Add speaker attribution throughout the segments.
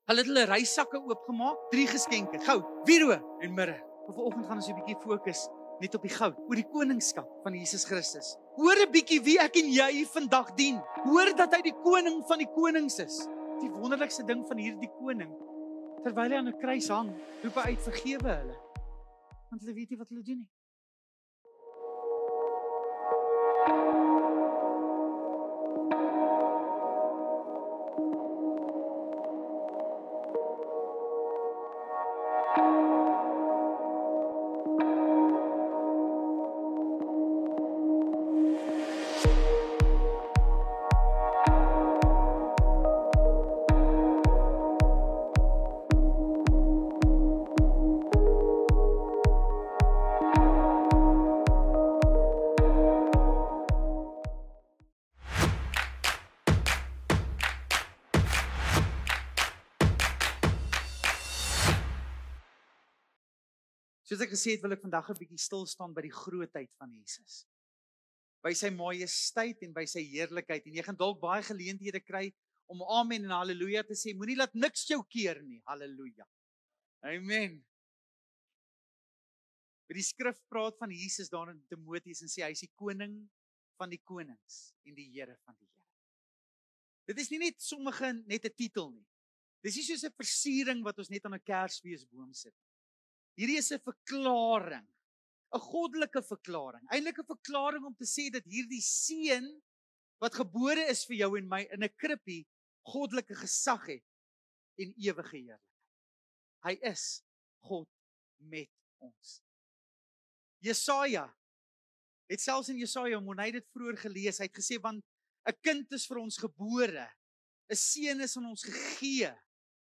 Speaker 1: Hulle het hulle reissakke oopgemaak, 3 geskenke, goud, wierook en mirre. Vanoggend gaan ons 'n bietjie fokus net op die goud, oor die koningskap van Jesus Christus. Hoor 'n bietjie wie ek en jy vandag dien. Hoor dat hy die koning van die konings is. Die wonderlikste ding van hierdie koning, terwyl hy aan 'n kruis hang, roep hy uit, vergewe hulle, want hulle weet nie wat hulle doen nie. Soos ek gesê het, wil ek vandag 'n bietjie stil staan by die grootheid van Jesus. By sy majesteit en by sy heerlikheid. En jy gaan dalk baie geleenthede kry om amen en halleluja te sê. Moenie laat niks jou keer nie. Halleluja. Amen. Die skrif praat van Jesus daar in Timoteus en sê hy is die koning van die konings en die Here van die Here. Dit is nie net net 'n titel nie. Dis nie soos 'n versiering wat ons net aan 'n Kersfeesboom sit. Hierdie is 'n verklaring, 'n goddelike verklaring. Eintlik 'n verklaring om te sê dat hierdie seun wat gebore is vir jou en my in 'n krippie goddelike gesag het en ewige heerlikheid. Hy is God met ons. Jesaja het selfs in Jesaja, hy het dit vroeër gelees, hy het gesê want 'n kind is vir ons gebore, 'n seun is aan ons gegee.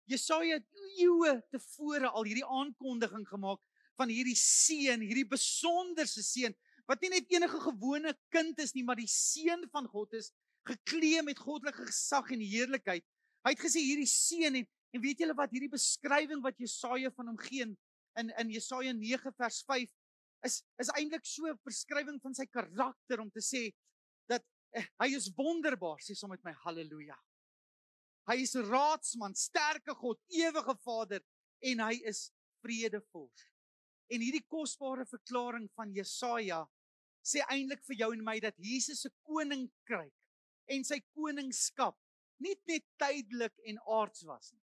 Speaker 1: Jesaja het eeue tevore al hierdie aankondiging gemaak van hierdie seun, hierdie besonderse seun, wat nie net enige gewone kind is nie, maar die seun van God is, geklee met goddelike gesag en heerlikheid. Hy het gesê hierdie seun, en weet julle wat, hierdie beskrywing wat Jesaja van hom gee in Jesaja 9 vers 5, is eintlik so 'n beskrywing van sy karakter, om te sê, dat hy is wonderbaar, sê saam met my, halleluja. Hy is raadsman, sterke God, ewige Vader, en hy is vredevors. En hierdie kosbare verklaring van Jesaja sê eintlik vir jou en my dat Jesus se koninkryk en sy koningskap nie net tydelik en aards was nie.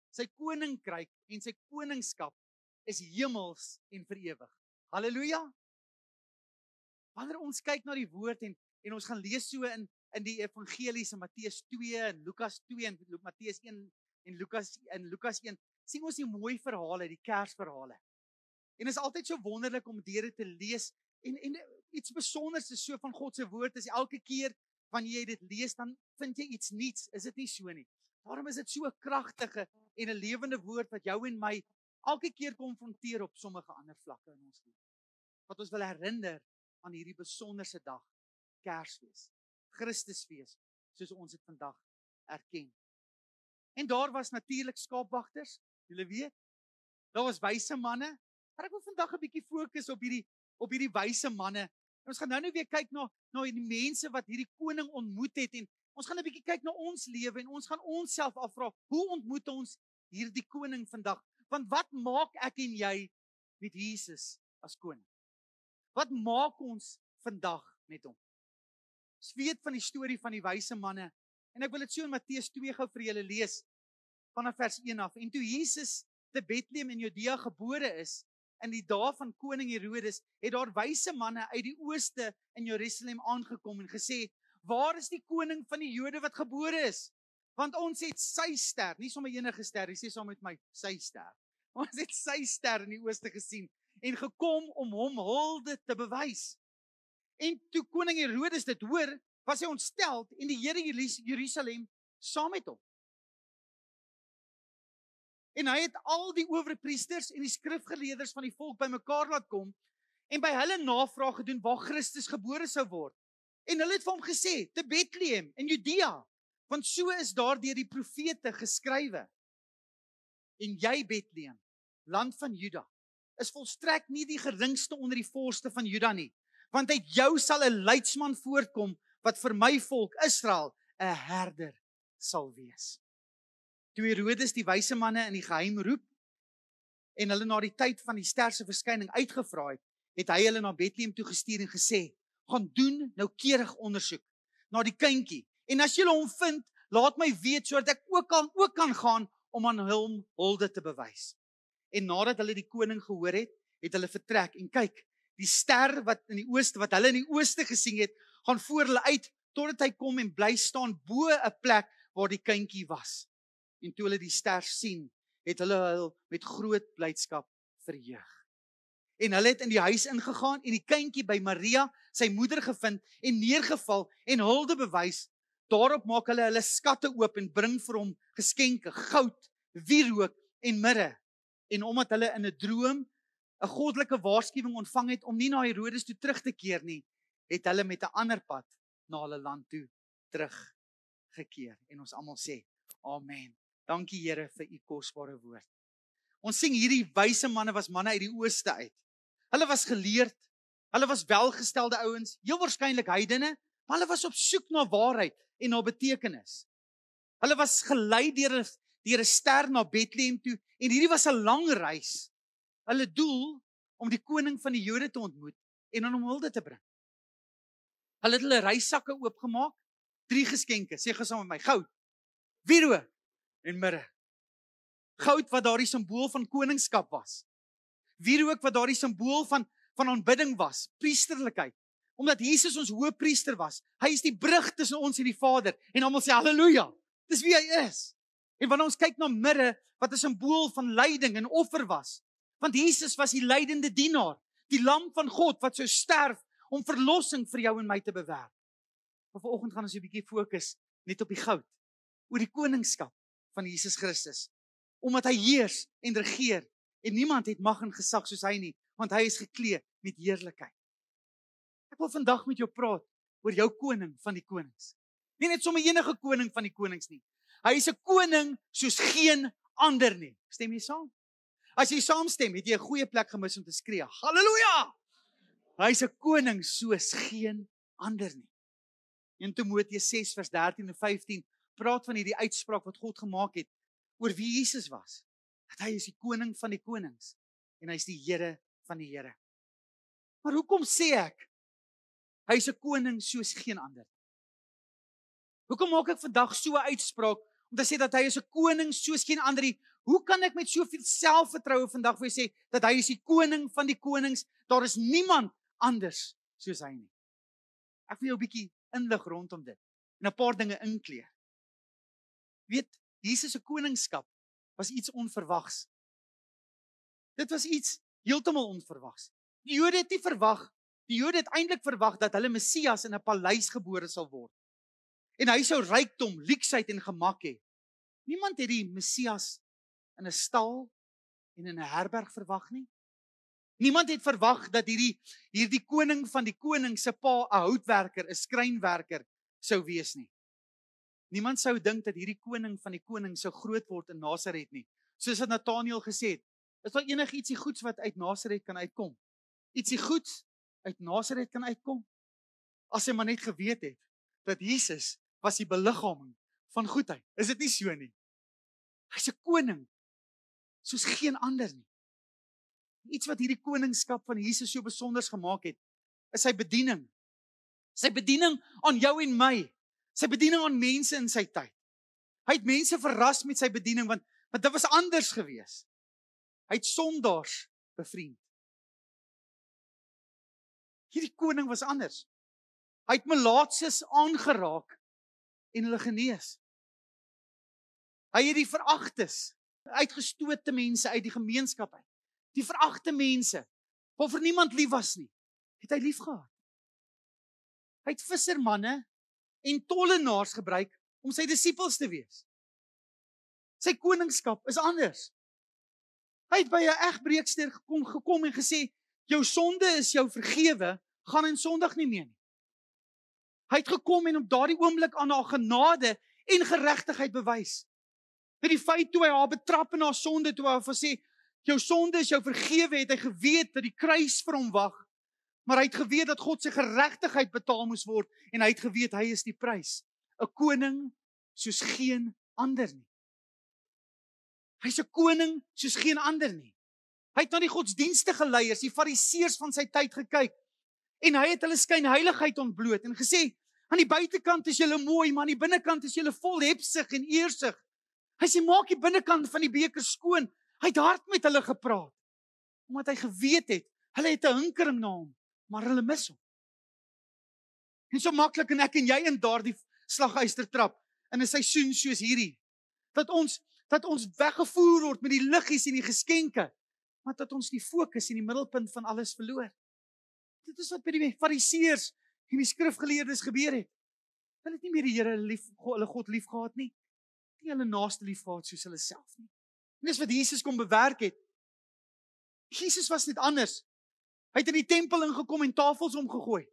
Speaker 1: Sy koninkryk en sy koningskap is hemels en vir ewig. Halleluja. Wanneer ons kyk na die woord en ons gaan lees so in die evangelies in Matteus 2 en Lukas 2 en Matteus 1 en Lukas 1, sien ons die mooi verhale, die Kersverhale. En is altyd so wonderlik om dit te lees en iets besonders is so van God se woord, is elke keer wanneer jy dit lees, dan vind jy iets nuuts, is dit nie so nie. Daarom is dit so 'n kragtige en 'n lewende woord wat jou en my elke keer konfronteer op sommige ander vlakke in ons lewe. Wat ons wil herinner aan hierdie besonderse dag, Kersfees, Christusfees, soos ons dit vandag erken. En daar was natuurlik skaapwagters, julle weet. Daar was wyse manne. Maar ek wil vandag 'n bietjie fokus op hierdie wyse manne. En ons gaan nou weer kyk na die mense wat hierdie koning ontmoet het, en ons gaan 'n bietjie kyk na ons lewe en ons gaan onsself afvra, hoe ontmoet ons hierdie koning vandag? Want wat maak ek en jy met Jesus as koning? Wat maak ons vandag met hom? Ons weet van die storie van die wyse manne, en ek wil dit so in Matteus 2 gou vir julle lees, vanaf vers 1 af. En toe Jesus te Bethlehem in Judea gebore is, in die dae van koning Herodes, het daar wyse manne uit die ooste in Jerusalem aangekom en gesê, waar is die koning van die Jode wat gebore is? Want ons het sy ster, nie sommer enige ster, hy sê saam met my, sy ster. Ons het sy ster in die ooste gesien en gekom om hom hulde te bewys. En toe koning Herodes dit hoor, was hy ontsteld en die Here Jerusalem saam met hom. En hy het al die owerpriesters en die skrifgeleerders van die volk bymekaar laat kom en by hulle navraag gedoen waar Christus gebore sou word. En hulle het vir hom gesê, te Bethlehem in Judea, want so is daar deur die profete geskrywe. En jy Bethlehem, land van Juda, is volstrek nie die geringste onder die vorste van Juda nie, want uit jou sal 'n leidsman voortkom wat vir my volk Israel 'n herder sal wees. toe Herodes die wyse manne in die geheim roep en hulle na die tyd van die ster se verskyning uitgevra het hy hulle na Bethlehem toe gestuur en gesê, gaan doen noukeurig ondersoek na die kindjie. En as julle hom vind, laat my weet sodat ek ook kan gaan om aan hom hulde te bewys. En nadat hulle die koning gehoor het hulle vertrek en kyk, die ster wat hulle in die ooste gesien het, gaan voor hulle uit totdat hy kom en bly staan bo 'n plek waar die kindjie was. En toe hulle die ster sien, het hulle met groot blydskap verheug. En hulle het in die huis ingegaan en die kindjie by Maria, sy moeder gevind en neergeval en hulde bewys. Daarop maak hulle skatte oop en bring vir hom geskenke, goud, wierook en mirre. En omdat hulle in 'n droom 'n goddelike waarskuwing ontvang het om nie na Herodes toe terug te keer nie, het hulle met 'n ander pad na hulle land toe teruggekeer. En ons almal sê, amen. Dankie Here vir u kosbare woord. Ons sien hierdie wyse manne was manne uit die ooste uit. Hulle was geleerd, hulle was welgestelde ouens, heel waarskynlik heidene, maar hulle was op soek na waarheid en na betekenis. Hulle was gelei deur 'n ster na Bethlehem toe en hierdie was 'n lang reis. Hulle doel om die koning van die Jode te ontmoet en aan hom hulde te bring. Hulle het hulle reissakke oopgemaak, 3 geskenke, sê gesaam met my, goud, wierook en mirre. Goud wat daardie simbool van koningskap was. Wierook wat daardie simbool van aanbidding was, priesterlikheid. Omdat Jesus ons hoëpriester was. Hy is die brug tussen ons en die Vader. En almal sê halleluja. Dis wie hy is. En wanneer ons kyk na mirre wat 'n simbool van lyding en offer was, want Jesus was die lydende dienaar, die lam van God wat sou sterf om verlossing vir jou en my te bewerk. Maar vanoggend gaan ons 'n bietjie fokus net op die goud, oor die koningskap van Jesus Christus. Omdat hy heers en regeer en niemand het mag en gesag soos hy nie, want hy is geklee met heerlikheid. Ek wil vandag met jou praat oor jou koning van die konings. Nie net sommer enige koning van die konings nie. Hy is 'n koning soos geen ander nie. Stem jy saam? As jy saamstem, het jy 'n goeie plek gemis om te skree. Halleluja! Hy is 'n koning soos geen ander nie. In Timoteus 6 vers 13 en 15 praat van hierdie uitspraak wat God gemaak het oor wie Jesus was. Dat hy is die koning van die konings en hy is die Here van die Here. Maar hoekom sê ek hy is 'n koning soos geen ander? Hoekom maak ek vandag so 'n uitspraak om te sê dat hy is 'n koning soos geen ander nie? Hoe kan ek met soveel selfvertroue vandag vir sê dat hy is die koning van die konings? Daar is niemand anders soos hy nie. Ek wil jou 'n bietjie inlig rondom dit en 'n paar dinge inkleer. Weet, Jesus se koningskap was iets onverwags. Dit was iets heeltemal onverwags. Die Jode het nie verwag, die Jode het eintlik verwag dat hulle Messias in 'n paleis gebore sal word. En hy sou rykdom, luksheid en gemak hê. Niemand het die Messias in 'n stal en in 'n herberg verwag nie. Niemand het verwag dat hierdie koning van die konings se pa 'n houtwerker, 'n skrynwerker sou wees nie. Niemand sou dink dat hierdie koning van die konings sou groot word in Nasaret nie. Soos wat Nathanael gesê het, is daar enigietsie goeds wat uit Nasaret kan uitkom? Ietsie goeds uit Nasaret kan uitkom? As hy maar net geweet het dat Jesus was die beliggaaming van goedheid. Is dit nie so nie? Hy's 'n koning soos geen ander nie. Iets wat hierdie koningskap van Jesus so besonders gemaak het, is sy bediening. Sy bediening aan jou en my. Sy bediening aan mense in sy tyd. Hy het mense verras met sy bediening, want dit was anders gewees. Hy het sondaars bevriend. Hierdie koning was anders. Hy het melaatses aangeraak en hulle genees. Hy het die veragtes, uitgestote mense uit die gemeenskap uit. Die veragte mense, waarvoor niemand lief was nie, het hy lief gehad. Hy het vissermanne en tollenaars gebruik om sy disippels te wees. Sy koningskap is anders. Hy het by 'n egbreekster gekom en gesê, jou sonde is jou vergewe, gaan en sondig nie meer nie. Hy het gekom en op daardie oomblik aan haar genade en geregtigheid bewys. Met die feit toe hy haar betrap in haar sonde, toe hy haar sê, jou sonde is jou vergewe, het hy geweet dat die kruis vir hom wag, maar hy het geweet dat God se geregtigheid betaal moes word, en hy het geweet hy is die prys. 'n Koning soos geen ander nie. Hy's 'n koning soos geen ander nie. Hy het na die godsdienstige leiers, die fariseërs van sy tyd gekyk en hy het hulle skynheiligheid ontbloot en gesê, aan die buitekant is julle mooi, maar aan die binnekant is julle vol hebsug en eersug. Hy sê, maak die binnekant van die beker skoon. Hy het hard met hulle gepraat, omdat hy geweet het, hulle het 'n hinkering na hom, maar hulle mis hom. En so maklik en ek en jy in daardie slaghuister trap, in 'n seisoen soos hierdie, dat ons weggevoer word met die liggies en die geskenke, maar dat ons die fokus en die middelpunt van alles verloor. Dit is wat by die fariseërs en die skrifgeleerdes gebeur het. Hulle het nie meer die Here hulle God lief gehad nie. Nie hulle naaste lief gehad soos hulle self nie. En dis wat Jesus kom bewerk het. Jesus was net anders. Hy het in die tempel ingekom en tafels omgegooi.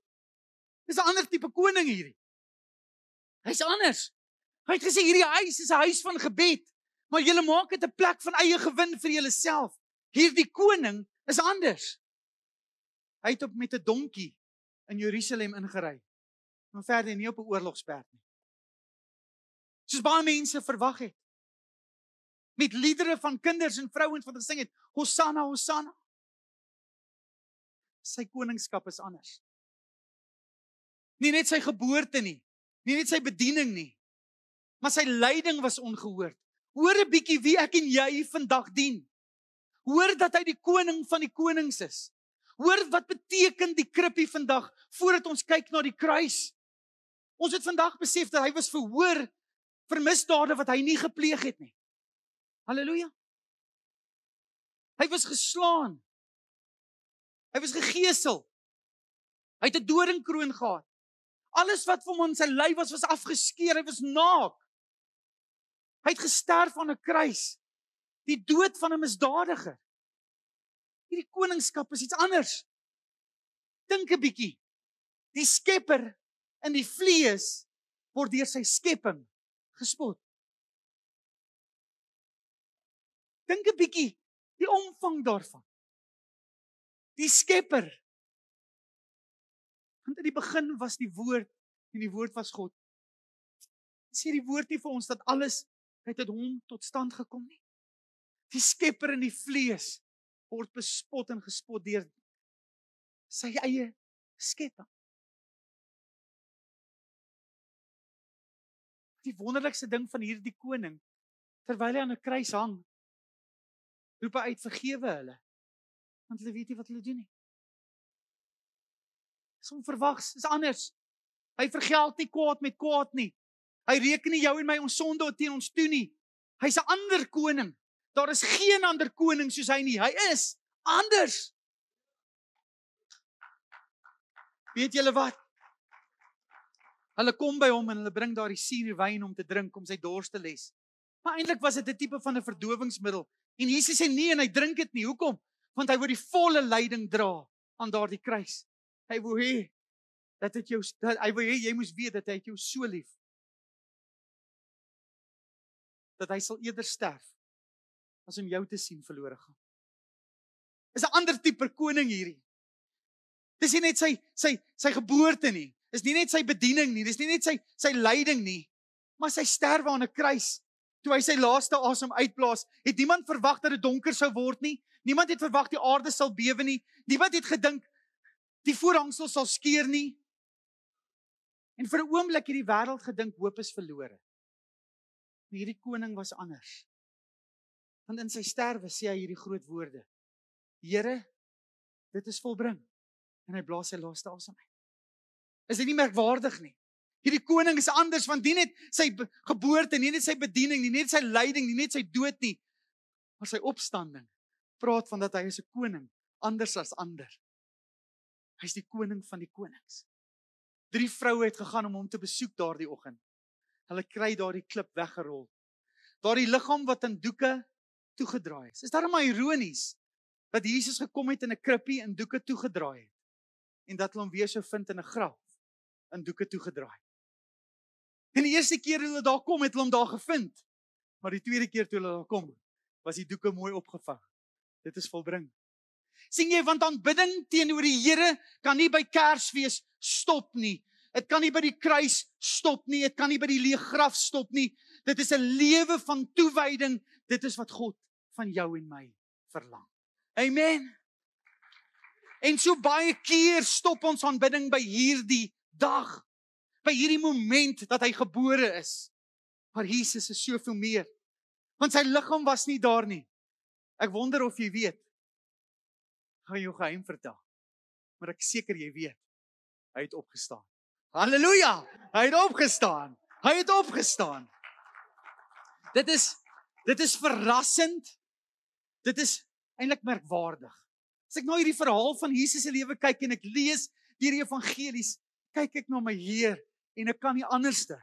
Speaker 1: Dis 'n ander tipe koning hierdie. Hy's anders. Hy het gesê hierdie huis is 'n huis van gebed, maar julle maak dit 'n plek van eie gewin vir julleself. Hierdie koning is anders. Hy het op met 'n donkie in Jerusalem ingery. Maar verder nie op 'n oorlogsperd nie. Soos baie mense verwag het. Met liedere van kinders en vrouens wat gesing het, Hosanna, Hosanna. Sy koningskap is anders. Nie net sy geboorte nie, nie net sy bediening nie, maar sy lyding was ongehoord. Hoor 'n bietjie wie ek en jy vandag dien. Hoor dat hy die koning van die konings is. Hoor wat beteken die krippie vandag, voordat ons kyk na die kruis. Ons het vandag besef dat hy was verhoor vir misdade wat hy nie gepleeg het nie. Halleluja. Hy was geslaan. Hy was gegeesel. Hy het 'n doringkroon gehad. Alles wat vir hom aan sy lyf was afgeskeer. Hy was naak. Hy het gesterf aan 'n kruis. Die dood van 'n misdadiger. Hierdie koningskap is iets anders. Dink 'n bietjie. Die skepper in die vlees word deur sy skepping gespot. Dink 'n bietjie die omvang daarvan. Die skepper. Want in die begin was die woord en die woord was God. Sê die woord nie vir ons dat alles uit hom tot stand gekom nie. Die skepper in die vlees word bespot en gespot deur sy eie skepping. Die wonderlikste ding van hierdie koning, terwyl hy aan 'n kruis hang, roep hy uit, vergewe hulle, want hulle weet nie wat hulle doen nie. Dis onverwags, is anders. Hy vergeld nie kwaad met kwaad nie. Hy reken nie jou en my ons sonde teen ons toe nie. Hy's 'n ander koning. Daar is geen ander koning soos hy nie. Hy is anders. Weet julle wat? Hulle kom by hom en hulle bring daar die suurwyn om te drink, om sy dors te les. Maar eintlik was dit 'n tipe van 'n verdowingsmiddel. En Jesus sê nee en hy drink dit nie. Hoekom? Want hy wou die volle lyding dra aan daardie kruis. Hy wou hê hy wou hê jy moes weet dat hy jou so lief. Dat hy sal eerder sterf as om jou te sien verlore gaan. Is 'n ander tipe koning hierdie. Dis nie net sy geboorte nie. Dis nie net sy bediening nie. Dis nie net sy lyding nie. Maar sy sterwe aan 'n kruis. Toe hy sy laaste asem uitblaas, het niemand verwag dat dit donker sou word nie. Niemand het verwag die aarde sal bewe nie. Niemand het gedink die voorhangsel sal skeur nie. En vir 'n oomblik het die wêreld gedink hoop is verlore. Maar hierdie koning was anders. Want in sy sterwe sê hy hierdie groot woorde. Here, dit is volbring. En hy blaas sy laaste asem uit. Is dit nie merkwaardig nie? Hierdie koning is anders, want nie net sy geboorte, nie net sy bediening, nie net sy lyding, nie net sy dood nie, maar sy opstanding praat van dat hy is 'n koning, anders as ander. Hy is die koning van die konings. 3 vroue het gegaan om hom te besoek daardie oggend. Hulle kry daardie klip weggerol. Daardie liggaam wat in doeke toegedraai is. Is daarom maar ironies dat Jesus gekom het in 'n krippie en doeke toegedraai het en dat hulle hom weer sou vind in 'n graf in doeke toegedraai. En die eerste keer hulle daar kom, het hulle hom daar gevind. Maar die tweede keer toe hulle daar kom, was die doeke mooi opgevang. Dit is volbring. Sien jy, want aanbidding teenoor die Here kan nie by Kersfees stop nie. Dit kan nie by die kruis stop nie. Dit kan nie by die leë graf stop nie. Dit is 'n lewe van toewyding Dit is wat God van jou en my verlang. Amen. En so baie keer stop ons aanbidding by hierdie dag, by hierdie moment dat hy gebore is. Maar Jesus is soveel meer. Want sy liggaam was nie daar nie. Ek wonder of jy weet. Ek gaan jou geheim vertel. Maar ek seker jy weet. Hy het opgestaan. Halleluja! Hy het opgestaan. Hy het opgestaan. Dit is verrassend. Dit is eintlik merkwaardig. As ek nou hierdie verhaal van Jesus se lewe kyk en ek lees deur die evangelies, kyk ek na my Heer en ek kan nie anderste.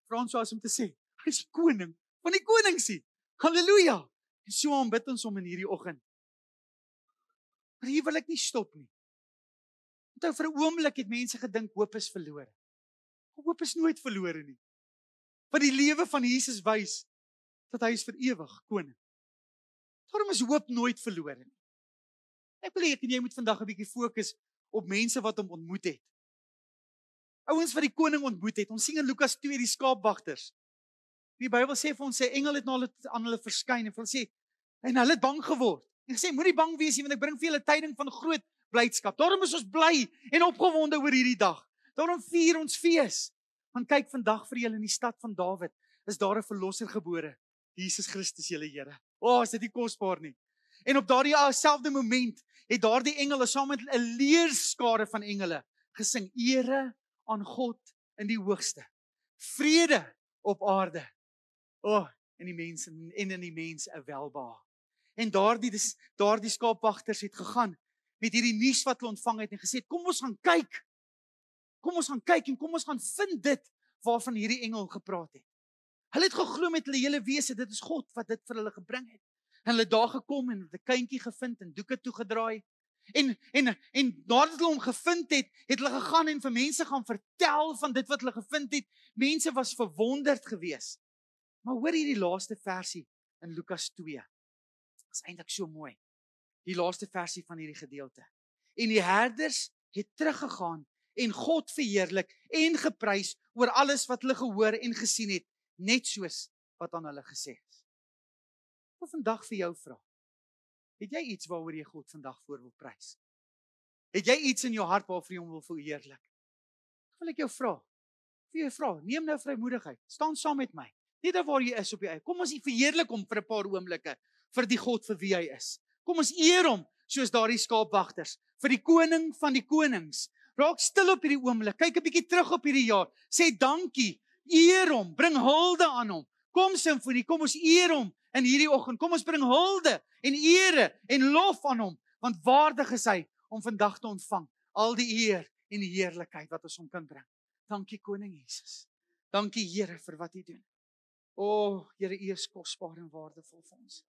Speaker 1: Frans om te sê, hy is koning van die koningsie. Halleluja! En so aanbid ons hom in hierdie oggend. Maar hier wil ek nie stop nie. Want vir 'n oomblik het mense gedink hoop is verlore. Hoop is nooit verlore nie. Want die lewe van Jesus wys dat hy is vir ewig koning. Daarom is hoop nooit verlore nie. Ek wil hê ek en jy moet vandag 'n bietjie fokus op mense wat hom ontmoet het. Ouens wat die koning ontmoet het. Ons sien in Lukas 2 die skaapwagters. Die Bybel sê vir ons, sy engel het aan hulle verskyn en hulle sê, en hulle het bang geword. En gesê, moenie bang wees nie, want ek bring vir julle tyding van groot blydskap. Daarom is ons bly en opgewonde oor hierdie dag. Daarom vier ons fees. Want kyk, vandag vir julle in die stad van Dawid is daar 'n verlosser gebore. Jesus Christus, julle Here. Is dit nie kosbaar nie? En op daardie selfde moment het daardie engele saam met 'n leerskare van engele gesing, ere aan God in die hoogste. Vrede op aarde. En die mense en in die mens 'n welbehae. En daardie skaapwagters het gegaan met hierdie nuus wat hulle ontvang het en gesê, kom ons gaan kyk. Kom ons gaan kyk en kom ons gaan vind dit waarvan hierdie engel gepraat het. Hulle het geglo met hulle hele wese, dit is God wat dit vir hulle gebring het. En hulle het daar gekom en 'n kindjie gevind en doeke toegedraai. En nadat hulle hom gevind het, het hulle gegaan en vir mense gaan vertel van dit wat hulle gevind het. Mense was verwonderd geweest. Maar hoor hierdie laaste versie in Lukas 2. Dit is eintlik so mooi. Die laaste versie van hierdie gedeelte. En die herders het teruggegaan en God verheerlik en geprys oor alles wat hulle gehoor en gesien het, net soos wat aan hulle gesê is. Ek wil vandag vir jou vra. Het jy iets waaroor jy God vandag voor wil prys? Het jy iets in jou hart waarvoor jy hom wil verheerlik? Wil ek jou vra? Vir jou vra, neem nou vrymoedigheid. Staan saam met my. Net daar waar jy is op die eie. Kom ons verheerlik hom vir 'n paar oomblikke vir die God vir wie hy is. Kom ons eer hom soos daardie skaapwagters vir die koning van die konings. Raak stil op hierdie oomblik. Kyk 'n bietjie terug op hierdie jaar. Sê dankie. Eer hom. Bring hulde aan hom. Kom simfonie, kom ons eer hom in hierdie oggend. Kom ons bring hulde en ere en lof aan hom, want waardig is hy om vandag te ontvang al die eer en die heerlikheid wat ons hom kan bring. Dankie koning Jesus. Dankie Here vir wat U doen. Here, U is kosbaar en waardevol vir ons.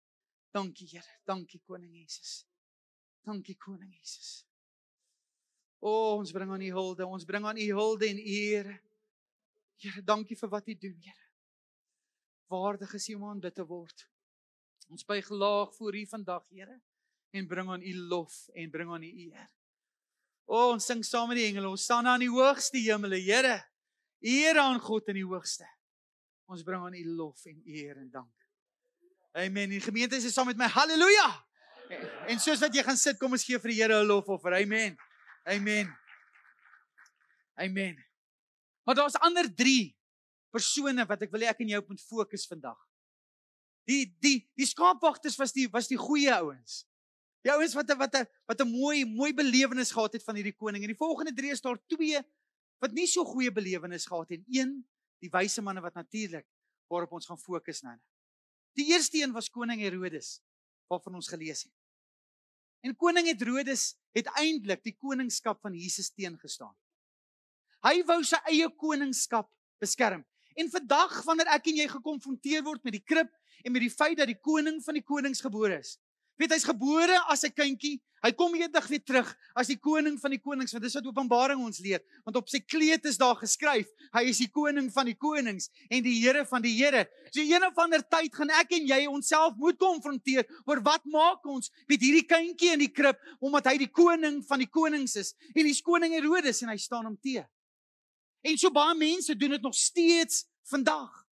Speaker 1: Dankie Here. Dankie koning Jesus. Dankie koning Jesus. Ons bring aan U hulde. Ons bring aan U hulde en ere. Here, dankie vir wat U doen, Here. Waardig is U om aanbid te word. Ons buig laag voor U vandag, Here, en bring aan U lof en bring aan U eer. Ons sing saam met die engele. Ons staan aan die hoogste hemele, Here. Eer aan God in die hoogste. Ons bring aan U lof en eer en dank. Amen. Die gemeente is saam met my. Halleluja! En soos wat jy gaan sit, kom ons gee vir die Here 'n lofoffer. Amen. Amen. Amen. Maar daar's ander 3 persone wat ek wil hê ek en jy op moet fokus vandag. Die skaapwagters was die goeie ouens. Die ouens wat 'n mooi belewenis gehad het van hierdie koning. En die volgende 3 is daar 2 wat nie so goeie belewenis gehad het. 1, die wyse manne wat natuurlik waarop ons gaan fokus nou. Die eerste een was koning Herodes, waarvan ons gelees het. En koning Herodes het eintlik die koningskap van Jesus teengestaan. Hy wou sy eie koningskap beskerm. En vandag, wanneer ek en jy gekonfronteer word met die krib en met die feit dat die koning van die konings gebore is. Weet, hy's gebore as 'n kindjie. Hy kom eendag weer terug as die koning van die konings, want dis wat Openbaring ons leer. Want op sy kleed is daar geskryf, hy is die koning van die konings en die Here van die Here. So een of ander tyd gaan ek en jy onsself moet konfronteer oor wat maak ons met hierdie kindjie in die krib, omdat hy die koning van die konings is. En hy's koning Herodes en hy staan hom te. En so baie mense doen dit nog steeds vandag.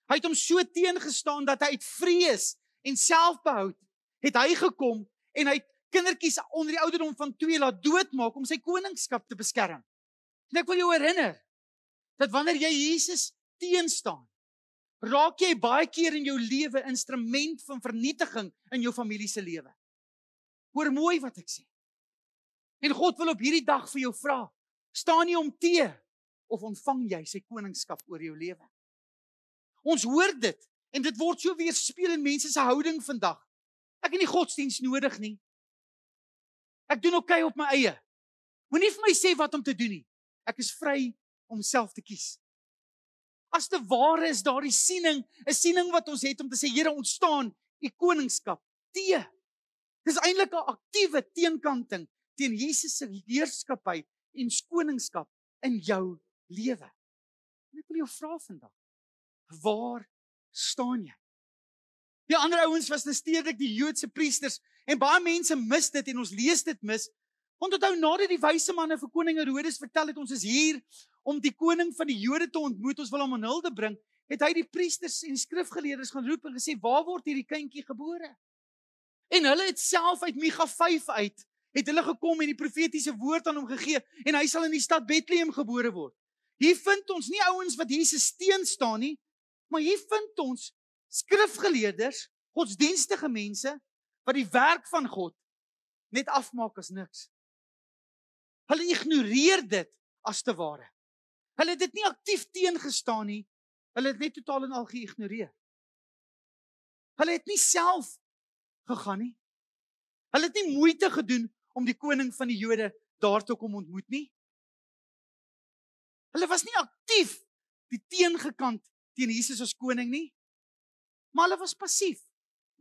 Speaker 1: Hy het hom so teengestaan dat hy uit vrees en selfbehoud, het hy gekom en hy het kindertjies onder die ouderdom van 2 laat doodmaak om sy koningskap te beskerm. En ek wil jou herinner, dat wanneer jy Jesus teenstaan, raak jy baie keer in jou lewe instrument van vernietiging in jou familie se lewe. Hoor mooi wat ek sê. En God wil op hierdie dag vir jou vra, staan jy hom te of ontvang jy sy koningskap oor jou lewe? Ons hoor dit en dit word so weerspieël in mense se houding vandag. Ek het nie godsdiens nodig nie. Ek doen okay op my eie. Moenie vir my sê wat om te doen nie. Ek is vry om self te kies. As te ware is daardie siening, 'n siening wat ons het om te sê, Here, ontstaan u koningskap te. Dis eintlik 'n aktiewe teenkanting teen Jesus se heerskappy en koningskap in jou lewe. En ek wil jou vra vandag, waar staan jy? Die ander ouens was stedelik die Joodse priesters en baie mense mis dit en ons lees dit mis. Onthou nadat die wyse manne vir koning Herodes vertel het ons is hier om die koning van die Jode te ontmoet, ons wil hom aan hulde bring, het hy die priesters en skrifgeleerdes gaan roep en gesê, waar word hierdie kindjie gebore? En hulle het self uit Micha 5 uit, het hulle gekom en die profetiese woord aan hom gegee en hy sal in die stad Bethlehem gebore word. Hier vind ons nie ouens wat Jesus teenstaan nie, maar hier vind ons skrifgeleerders, godsdienstige mense, wat die werk van God net afmaak as niks. Hulle ignoreer dit as te ware. Hulle het dit nie aktief teengestaan nie, hulle het net totaal en al geïgnoreer. Hulle het nie self gegaan nie. Hulle het nie moeite gedoen om die koning van die Jode daar te kom ontmoet nie. Hulle was nie aktief die teengekant teen Jesus as koning nie, maar hulle was passief.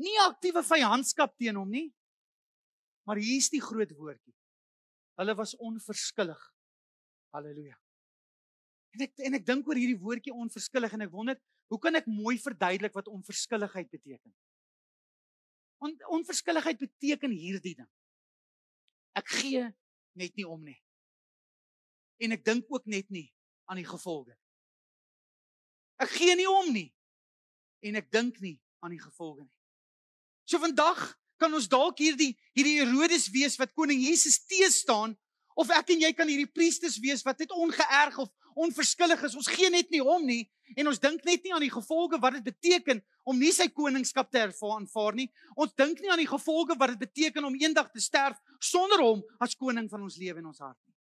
Speaker 1: Nie aktiewe vyandskap teen hom nie, maar hier is die groot woordjie. Hulle was onverskillig. Halleluja. En ek dink oor hierdie woordjie onverskillig en ek wonder, hoe kan ek mooi verduidelik wat onverskilligheid beteken? Onverskilligheid beteken hierdie ding. Ek gee net nie om nie. En ek dink ook net nie aan die gevolge. Ek gee nie om nie. En ek dink nie aan die gevolge nie. So vandag kan ons dalk hierdie Herodes wees wat koning Jesus teenstaan, of ek en jy kan hierdie priesters wees wat net ongeërg of onverskillig is. Ons gee net nie om nie en ons dink net nie aan die gevolge wat dit beteken om nie sy koningskap te aanvaar nie. Ons dink nie aan die gevolge wat dit beteken om eendag te sterf sonder hom as koning van ons lewe en ons hart nie.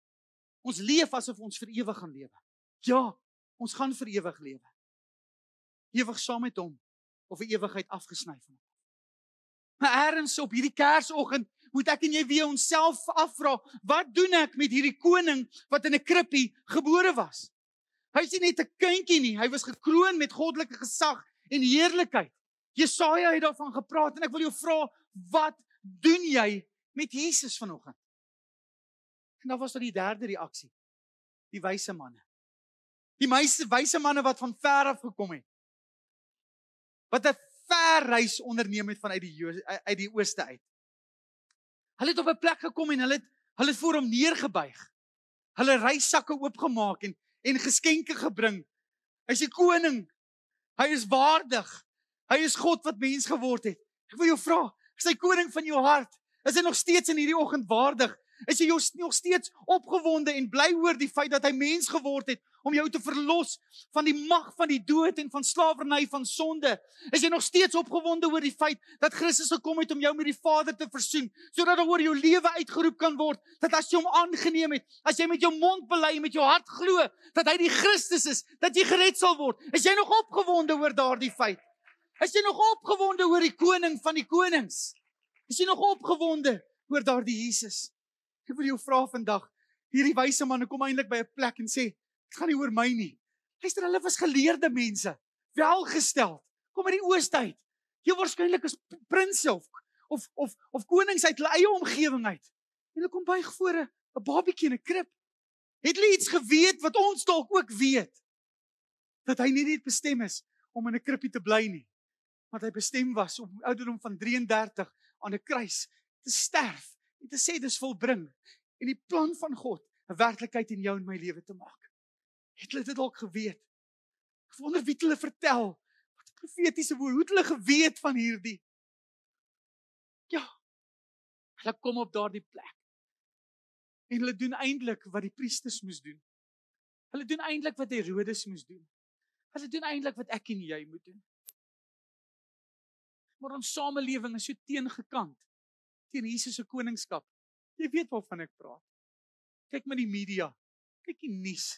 Speaker 1: Ons leef asof ons vir ewig gaan lewe. Ja, ons gaan vir ewig lewe. Ewig saam met hom of 'n ewigheid afgesny van hom. Maar ergens op hierdie Kersoggend moet ek en jy weer onsself afvra, wat doen ek met hierdie koning wat in 'n krippie gebore was? Hy is nie net 'n kindjie nie, hy was gekroon met goddelike gesag en heerlikheid. Jesaja het daarvan gepraat en ek wil jou vra, wat doen jy met Jesus vanoggend? En dan was daar die derde reaksie, die wyse manne. Die wyse manne wat van ver af gekom het. Wat 'n ver reis onderneem het vanuit die ooste uit. Hulle het op 'n plek gekom en hulle het voor hom neergebuig. Hulle reissakke oopgemaak en geskenke gebring. Hy is die koning. Hy is waardig. Hy is God wat mens geword het. Ek wil jou vra, is hy koning van jou hart? Is hy nog steeds in hierdie oggend waardig? Is jy nog steeds opgewonde en bly oor die feit dat hy mens geword het om jou te verlos van die mag van die dood en van slawerny van sonde? Is jy nog steeds opgewonde oor die feit dat Christus gekom het om jou met die Vader te versoen, sodat daar oor jou lewe uitgeroep kan word, dat as jy hom aangeneem het, as jy met jou mond bely en met jou hart glo, dat hy die Christus is, dat jy gered sal word? Is jy nog opgewonde oor daardie feit? Is jy nog opgewonde oor die koning van die konings? Is jy nog opgewonde oor daardie Jesus? Ek wil jou vra vandag, hierdie wyse manne kom eintlik by 'n plek en sê, dit gaan nie oor my nie. Luister, hulle was geleerde mense, welgesteld, kom uit die ooste uit. Heel waarskynlik is prinse of konings uit hulle eie omgewing uit. En hulle kom buig voor 'n babietjie in 'n krib. Het hulle iets geweet wat ons dalk ook weet? Dat hy nie net bestem is om in 'n kribbie te bly nie, maar hy bestem was om ouderdom van 33 aan 'n kruis te sterf en te sê dis volbring en die plan van God 'n werklikheid in jou en my lewe te maak. Het hulle dit dalk geweet? Ek wonder wie het hulle vertel, wat 'n profetiese woord, hoe het hulle geweet van hierdie? Ja, hulle kom op daardie plek. En hulle doen eintlik wat die priesters moes doen. Hulle doen eintlik wat Herodes moes doen. Hulle doen eintlik wat ek en jy moet doen. Maar ons samelewing is so teengekant teen Jesus se koningskap. Jy weet waarvan ek praat. Kyk met die media, kyk die nuus.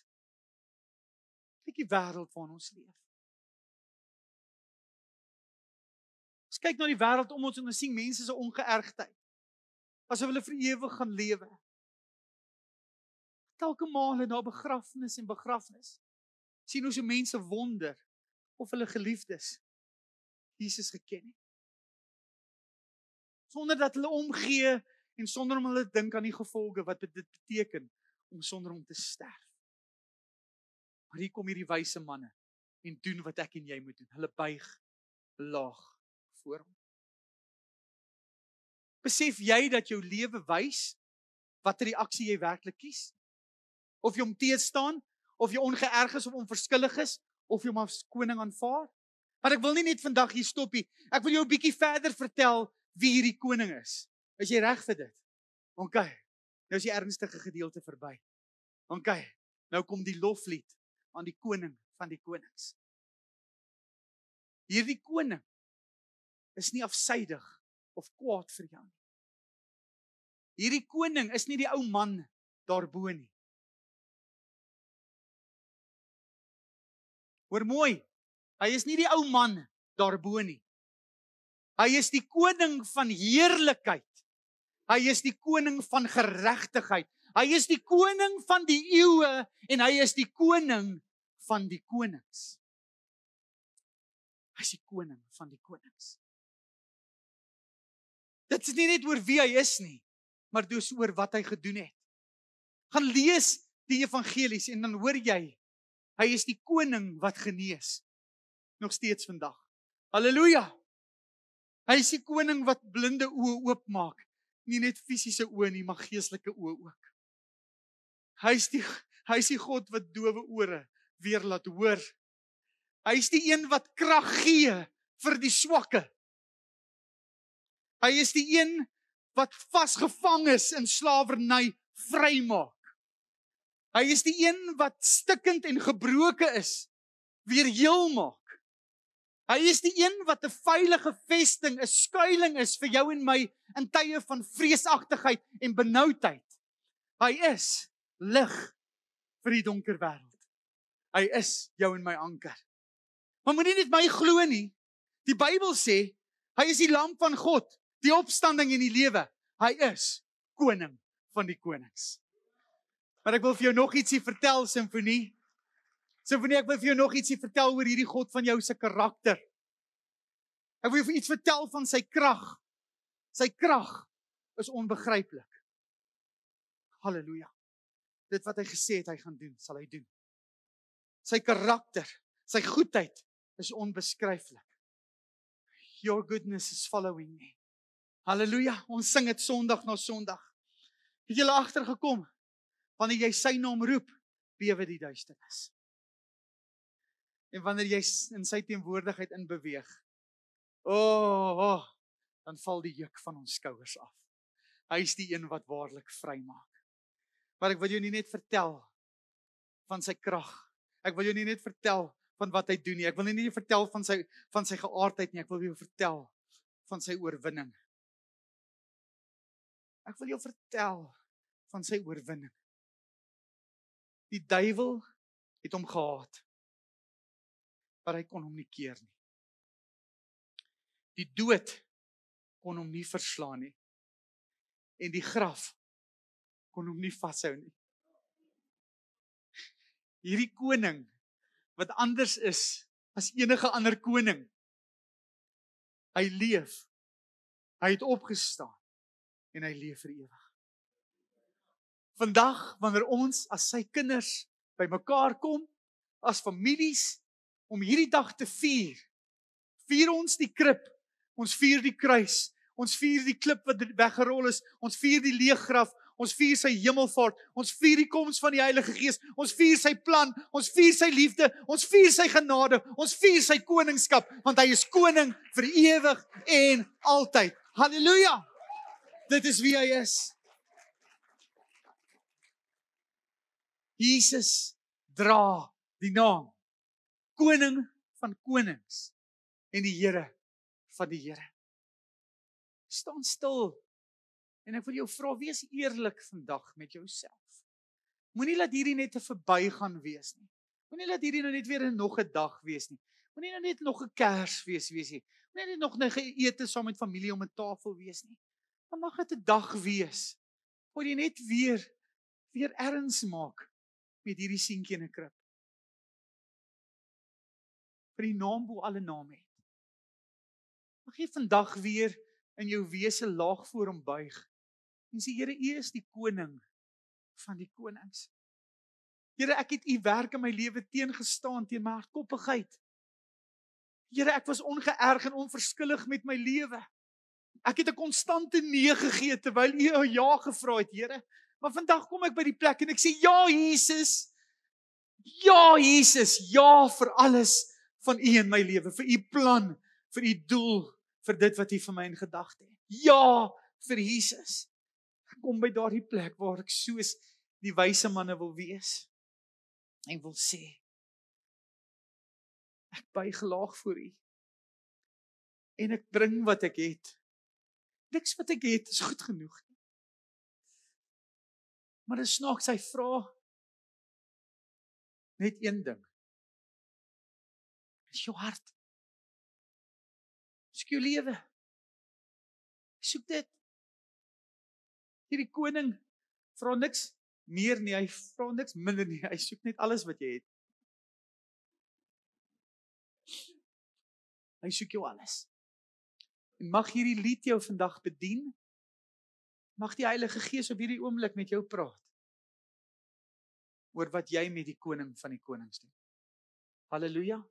Speaker 1: Kyk die wêreld waarin ons leef. Ons kyk na die wêreld om ons en ons sien mense se ongeërgdheid. Asof hulle vir ewig gaan lewe. Telke male na begrafnis en begrafnis sien hoe se mense wonder of hulle geliefdes Jesus geken het. Sonder dat hulle omgee en sonder om hulle dink aan die gevolge wat dit beteken om sonder hom te sterf. Maar hier kom hierdie wyse manne en doen wat ek en jy moet doen. Hulle buig laag voor hom. Besef jy dat jou lewe wys watter reaksie jy werklik kies? Of jy hom teenstaan, of jy ongeërg is of onverskillig is, of jy hom as koning aanvaar? Maar ek wil nie net vandag hier stop nie. Ek wil jou 'n bietjie verder vertel wie hierdie koning is. Is jy reg vir dit? OK. Nou is die ernstige gedeelte verby. OK. Nou kom die loflied aan die koning van die konings. Hierdie koning is nie afsydig of kwaad vir jou nie. Hierdie koning is nie die ou man daarbo nie. Hoor mooi, hy is nie die ou man daarbo nie. Hy is die koning van heerlikheid. Hy is die koning van geregtigheid. Hy is die koning van die eeue en hy is die koning van die konings. Hy is die koning van die konings. Dit is nie net oor wie hy is nie, maar dus oor wat hy gedoen het. Gaan lees die evangelies en dan hoor jy, hy is die koning wat genees. Nog steeds vandag. Halleluja! Hy is die koning wat blinde oë oopmaak. Nie net fisiese oë nie, maar geestelike oë ook. Hy is die God wat dowe ore weer laat hoor. Hy is die een wat krag gee vir die swakke. Hy is die een wat vasgevang is in slawerny vrymaak. Hy is die een wat stikkend en gebroken is, weer heel maak. Hy is die een wat 'n veilige vesting, 'n skuiling is vir jou en my in tye van vreesagtigheid en benoudheid. Hy is lig vir die donker wêreld. Hy is jou en my anker. Maar moenie net my glo nie. Die Bybel sê, hy is die lam van God, die opstanding en die lewe. Hy is koning van die konings. Maar ek wil vir jou nog ietsie vertel, Simfonie. Simfonie, ek wil vir jou nog ietsie vertel oor hierdie God van jou se karakter. Ek wil vir iets vertel van sy krag. Sy krag is onbegryplik. Halleluja. Dit wat hy gesê het hy gaan doen, sal hy doen. Sy karakter, sy goedheid is onbeskryflik. Your goodness is following me. Halleluja, ons sing dit Sondag na Sondag. Het julle agtergekom? Wanneer jy sy naam roep, bewe die duisternis. En wanneer jy in sy teenwoordigheid inbeweeg, dan val die juk van ons skouers af. Hy is die een wat waarlik vrymaak. Maar ek wil jou nie net vertel van sy krag. Ek wil jou nie net vertel van wat hy doen nie. Ek wil nie net vertel van sy geaardheid nie. Ek wil jou vertel van sy oorwinning. Ek wil jou vertel van sy oorwinning. Die duiwel het hom gehaat, maar hy kon hom nie keer nie. Die dood kon hom nie verslaan nie. En die graf kon hom nie vashou nie. Hierdie koning, wat anders is as enige ander koning, hy leef, hy het opgestaan, en hy leef vir ewig. Vandag, wanneer ons as sy kinders by mekaar kom, as families, om hierdie dag te vier, vier ons die krib, ons vier die kruis, ons vier die klip wat weggerol is, ons vier die leë graf, ons vier sy hemelvaart, ons vier die koms van die Heilige Gees, ons vier sy plan, ons vier sy liefde, ons vier sy genade, ons vier sy koningskap, want hy is koning vir ewig en altyd. Halleluja! Dit is wie hy is. Jesus dra die naam Koning van konings en die Here van die Here. Staan stil en ek wil jou vra, wees eerlik vandag met jouself. Moenie laat hierdie net 'n verbygaan wees nie. Moenie laat hierdie nou net weer nog 'n dag wees nie. Moenie nou net nog 'n Kersfees wees nie. Moenie net nog 'n ete saam met familie om 'n tafel wees nie. Maar mag dit 'n dag wees waar jy net weer erns maak met hierdie seentjie in 'n krib. Vir die naam bo alle name het. Mag jy vandag weer in jou wese laag voor hom buig en sê, Here, U is die koning van die konings. Here, ek het U werk in my lewe teengestaan teen my hardkoppigheid. Here, ek was ongeërg en onverskillig met my lewe. Ek het 'n konstante nee gegee terwyl U 'n ja gevra het, Here. Maar vandag kom ek by die plek en ek sê, ja Jesus, ja vir alles van U in my lewe, vir U plan, vir U doel, vir dit wat U vir my in gedagte het. Ja vir Jesus. Ek kom by daardie plek waar ek soos die wyse manne wil wees en wil sê, ek buig laag voor U en ek bring wat ek het. Niks wat ek het is goed genoeg. Maar dit snaaks, hy vra net een ding. Is jou hart. Soek jou lewe. Soek dit. Hierdie koning vra niks meer nie, hy vra niks minder nie, hy soek net alles wat jy het. Hy soek jou alles. En mag hierdie lied jou vandag bedien. Mag die Heilige Gees op hierdie oomblik met jou praat oor wat jy met die koning van die konings doen. Halleluja.